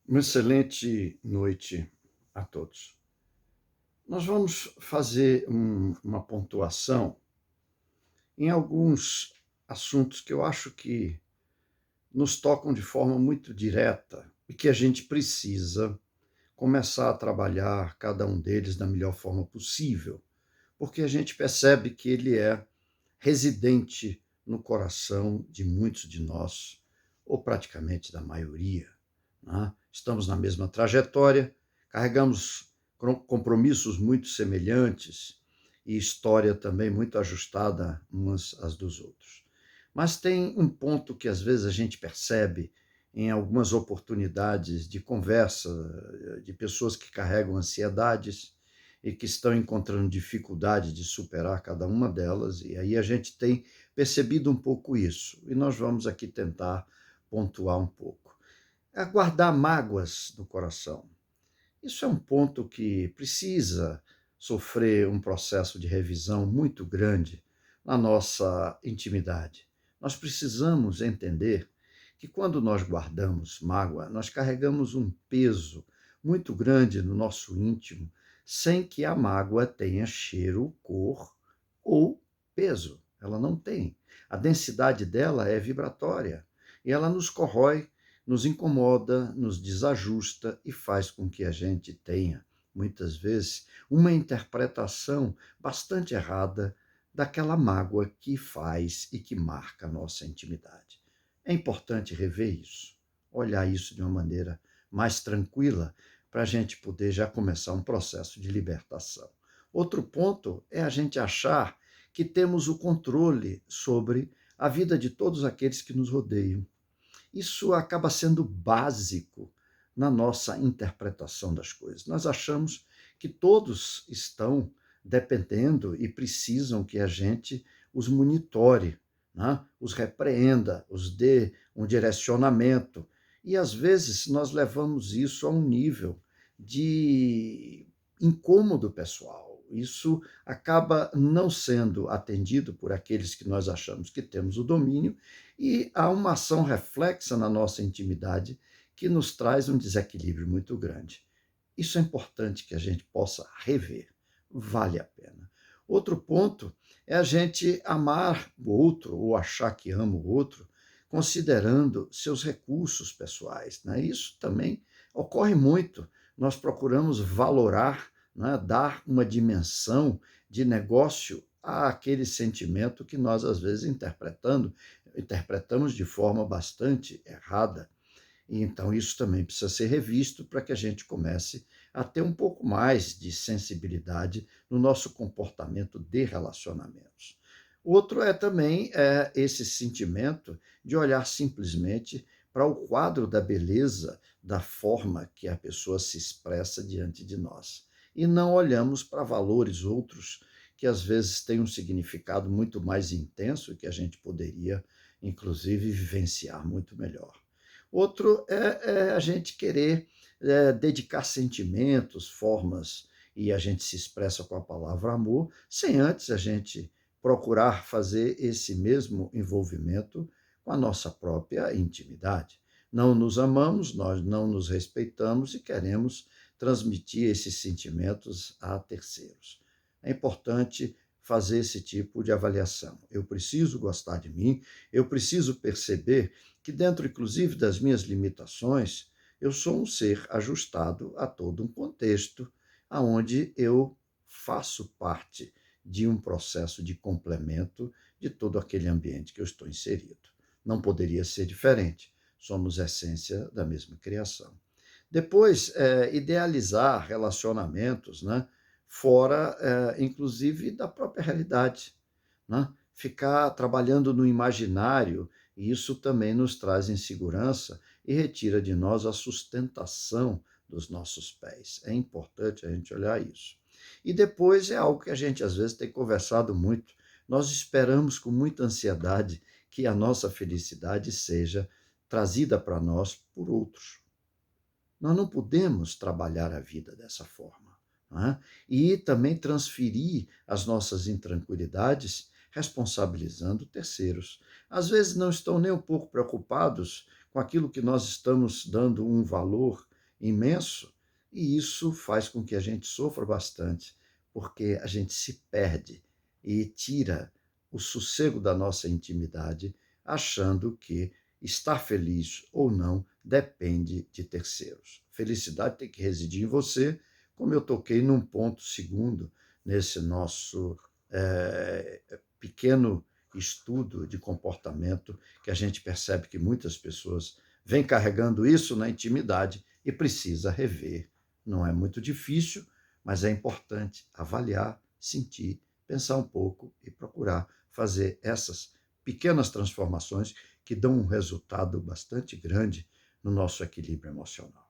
Uma excelente noite a todos. Nós vamos fazer uma pontuação em alguns assuntos que eu acho que nos tocam de forma muito direta e que a gente precisa começar a trabalhar cada um deles da melhor forma possível, porque a gente percebe que ele é residente no coração de muitos de nós, ou praticamente da maioria, né? Estamos na mesma trajetória, carregamos compromissos muito semelhantes e história também muito ajustada umas às dos outros. Mas tem um ponto que às vezes a gente percebe em algumas oportunidades de conversa de pessoas que carregam ansiedades e que estão encontrando dificuldade de superar cada uma delas, e aí a gente tem percebido um pouco isso, e nós vamos aqui tentar pontuar um pouco. É guardar mágoas no coração. Isso é um ponto que precisa sofrer um processo de revisão muito grande na nossa intimidade. Nós precisamos entender que quando nós guardamos mágoa, nós carregamos um peso muito grande no nosso íntimo, sem que a mágoa tenha cheiro, cor ou peso. Ela não tem. A densidade dela é vibratória e ela nos corrói, nos incomoda, nos desajusta e faz com que a gente tenha, muitas vezes, uma interpretação bastante errada daquela mágoa que faz e que marca a nossa intimidade. É importante rever isso, olhar isso de uma maneira mais tranquila, para a gente poder já começar um processo de libertação. Outro ponto é a gente achar que temos o controle sobre a vida de todos aqueles que nos rodeiam. Isso acaba sendo básico na nossa interpretação das coisas. Nós achamos que todos estão dependendo e precisam que a gente os monitore, né? Os repreenda, os dê um direcionamento. E às vezes nós levamos isso a um nível de incômodo pessoal. Isso acaba não sendo atendido por aqueles que nós achamos que temos o domínio, e há uma ação reflexa na nossa intimidade que nos traz um desequilíbrio muito grande. Isso é importante que a gente possa rever. Vale a pena. Outro ponto é a gente amar o outro ou achar que ama o outro, considerando seus recursos pessoais, né? Isso também ocorre muito. Nós procuramos valorar, né, dar uma dimensão de negócio àquele sentimento que nós, às vezes, interpretamos de forma bastante errada. E então isso também precisa ser revisto para que a gente comece a ter um pouco mais de sensibilidade no nosso comportamento de relacionamentos. Outro é também esse sentimento de olhar simplesmente para o quadro da beleza da forma que a pessoa se expressa diante de nós. E não olhamos para valores outros que às vezes têm um significado muito mais intenso e que a gente poderia, inclusive, vivenciar muito melhor. Outro é a gente querer dedicar sentimentos, formas, e a gente se expressa com a palavra amor, sem antes a gente procurar fazer esse mesmo envolvimento com a nossa própria intimidade. Não nos amamos, nós não nos respeitamos e queremos transmitir esses sentimentos a terceiros. É importante fazer esse tipo de avaliação. Eu preciso gostar de mim, eu preciso perceber que dentro, inclusive, das minhas limitações, eu sou um ser ajustado a todo um contexto onde eu faço parte de um processo de complemento de todo aquele ambiente que eu estou inserido. Não poderia ser diferente. Somos essência da mesma criação. Depois, idealizar relacionamentos, né, fora, inclusive, da própria realidade, né? Ficar trabalhando no imaginário, isso também nos traz insegurança e retira de nós a sustentação dos nossos pés. É importante a gente olhar isso. E depois é algo que a gente às vezes tem conversado muito. Nós esperamos com muita ansiedade que a nossa felicidade seja trazida para nós por outros. Nós não podemos trabalhar a vida dessa forma, não é? E também transferir as nossas intranquilidades responsabilizando terceiros. Às vezes não estão nem um pouco preocupados com aquilo que nós estamos dando um valor imenso, e isso faz com que a gente sofra bastante, porque a gente se perde e tira o sossego da nossa intimidade, achando que estar feliz ou não depende de terceiros. Felicidade tem que residir em você, como eu toquei num ponto segundo nesse nosso pequeno estudo de comportamento, que a gente percebe que muitas pessoas vêm carregando isso na intimidade e precisa rever. Não é muito difícil, mas é importante avaliar, sentir, pensar um pouco e procurar fazer essas pequenas transformações que dão um resultado bastante grande no nosso equilíbrio emocional.